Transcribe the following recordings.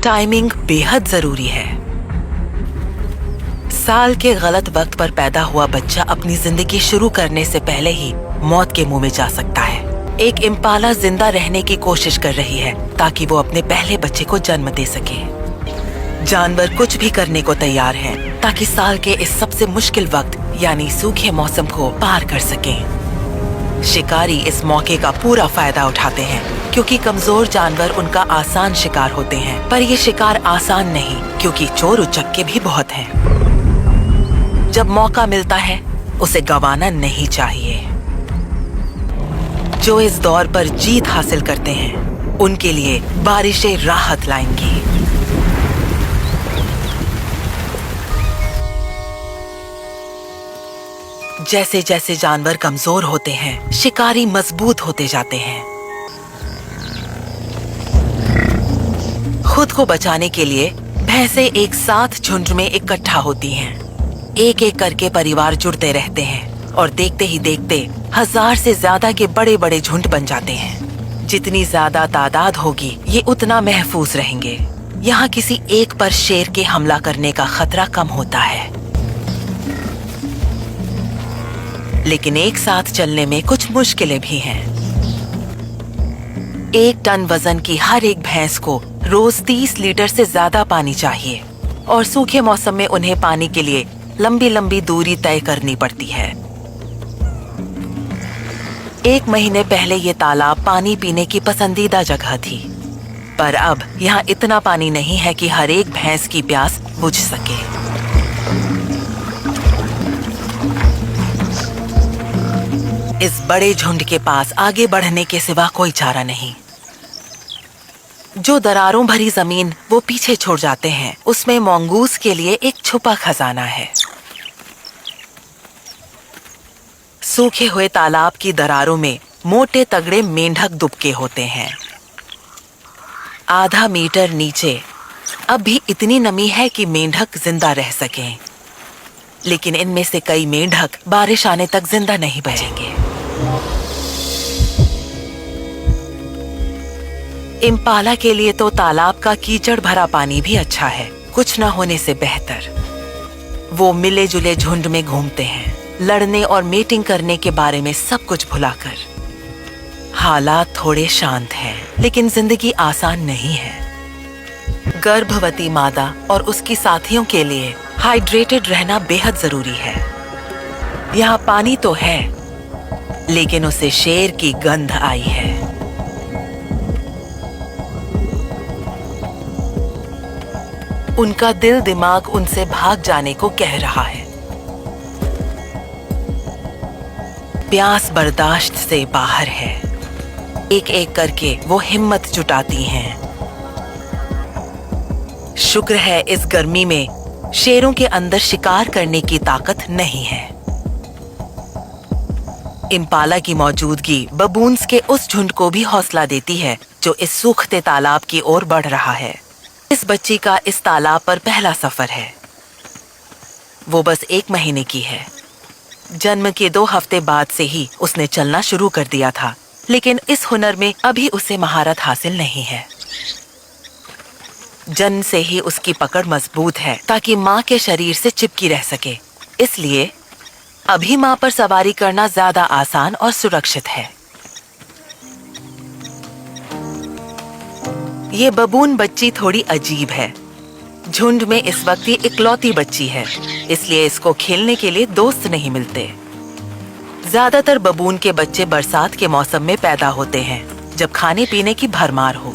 Timing बेहद जरूरी है। साल के गलत वक्त पर पैदा हुआ बच्चा अपनी जिंदगी शुरू करने से पहले ही मौत के मुंह में जा सकता है। एक इम्पाला जिंदा रहने की कोशिश कर रही है ताकि वो अपने पहले बच्चे को जन्म दे सके। जानवर कुछ भी करने को तैयार हैं ताकि साल के इस सबसे मुश्किल वक्त यानी सूखे मौसम को पार कर सकें। शिकारी इस मौके का पूरा फायदा उठाते हैं क्योंकि कमजोर जानवर उनका आसान शिकार होते हैं। पर ये शिकार आसान नहीं क्योंकि चोर उचक्के भी बहुत हैं। जब मौका मिलता है उसे गंवाना नहीं चाहिए। जो इस दौर पर जीत हासिल करते हैं उनके लिए बारिशें राहत लाएंगी। जैसे जैसे जानवर कमजोर होते हैं, शिकारी मजबूत होते जाते हैं। खुद को बचाने के लिए भैंसें एक साथ झुंड में इकट्ठा होती हैं। एक एक करके परिवार जुड़ते रहते हैं और देखते ही देखते 1000 से ज्यादा के बड़े बड़े झुंड बन जाते हैं। जितनी ज्यादा तादाद होगी ये उतना महफूज रहेंगे। यहाँ किसी एक पर शेर के हमला करने का खतरा कम होता है, लेकिन एक साथ चलने में कुछ मुश्किलें भी हैं। 1 टन वजन की हर एक भैंस को रोज 30 लीटर से ज्यादा पानी चाहिए और सूखे मौसम में उन्हें पानी के लिए लंबी लंबी दूरी तय करनी पड़ती है। 1 महीने पहले ये तालाब पानी पीने की पसंदीदा जगह थी, पर अब यहाँ इतना पानी नहीं है कि हर एक भैंस की प्यास बुझ सके। इस बड़े झुंड के पास आगे बढ़ने के सिवा कोई चारा नहीं। जो दरारों भरी जमीन वो पीछे छोड़ जाते हैं उसमें मंगूस के लिए एक छुपा खजाना है। सूखे हुए तालाब की दरारों में मोटे तगड़े मेंढक दुबके होते हैं। आधा मीटर नीचे अब भी इतनी नमी है कि मेंढक जिंदा रह सकें, लेकिन इनमें से कई मेंढक बारिश आने तक जिंदा नहीं बचेंगे। इम्पाला के लिए तो तालाब का कीचड़ भरा पानी भी अच्छा है, कुछ न होने से बेहतर। वो मिले जुले झुंड में घूमते हैं, लड़ने और मीटिंग करने के बारे में सब कुछ भुलाकर। हालात थोड़े शांत हैं, लेकिन जिंदगी आसान नहीं है। गर्भवती मादा और उसकी साथियों के लिए हाइड्रेटेड रहना बेहद जरूरी है। यहाँ पानी तो है, लेकिन उसे शेर की गंध आई है। उनका दिल दिमाग उनसे भाग जाने को कह रहा है। प्यास बर्दाश्त से बाहर है। एक एक करके वो हिम्मत जुटाती हैं। शुक्र है इस गर्मी में शेरों के अंदर शिकार करने की ताकत नहीं है। इम्पाला की मौजूदगी बबून्स के उस झुंड को भी हौसला देती है जो इस सूखते तालाब की ओर बढ़ रहा है। इस बच्ची का इस तालाब पर पहला सफर है। वो बस 1 महीने की है। जन्म के 2 हफ्ते बाद से ही उसने चलना शुरू कर दिया था, लेकिन इस हुनर में अभी उसे महारत हासिल नहीं है। जन्म से ही उसकी पकड़ मजबूत है ताकि माँ के शरीर से चिपकी रह सके। इसलिए अभी माँ पर सवारी करना ज्यादा आसान और सुरक्षित है। ये बबून बच्ची थोड़ी अजीब है। झुंड में इस वक्त ये इकलौती बच्ची है, इसलिए इसको खेलने के लिए दोस्त नहीं मिलते। ज्यादातर बबून के बच्चे बरसात के मौसम में पैदा होते हैं, जब खाने पीने की भरमार हो।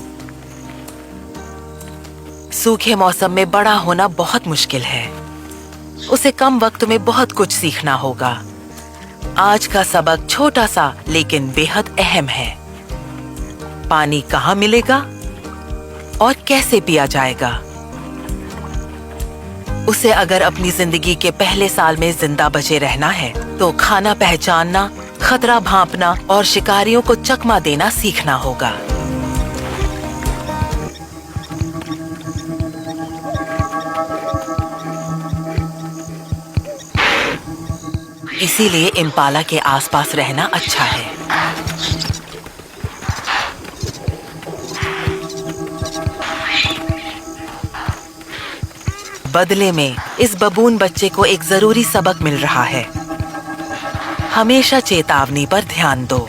सूखे मौसम में बड़ा होना बहुत मुश्किल है। उसे कम वक्त में बहुत कुछ सीखना होगा। आज का सबक छोटा सा लेकिन बेहद अहम है। पानी कहाँ मिलेगा और कैसे पिया जाएगा। उसे अगर अपनी जिंदगी के पहले साल में जिंदा बचे रहना है तो खाना पहचानना, खतरा भांपना और शिकारियों को चकमा देना सीखना होगा। इसीलिए इम्पाला के आसपास रहना अच्छा है। बदले में इस बबून बच्चे को एक जरूरी सबक मिल रहा है। हमेशा चेतावनी पर ध्यान दो।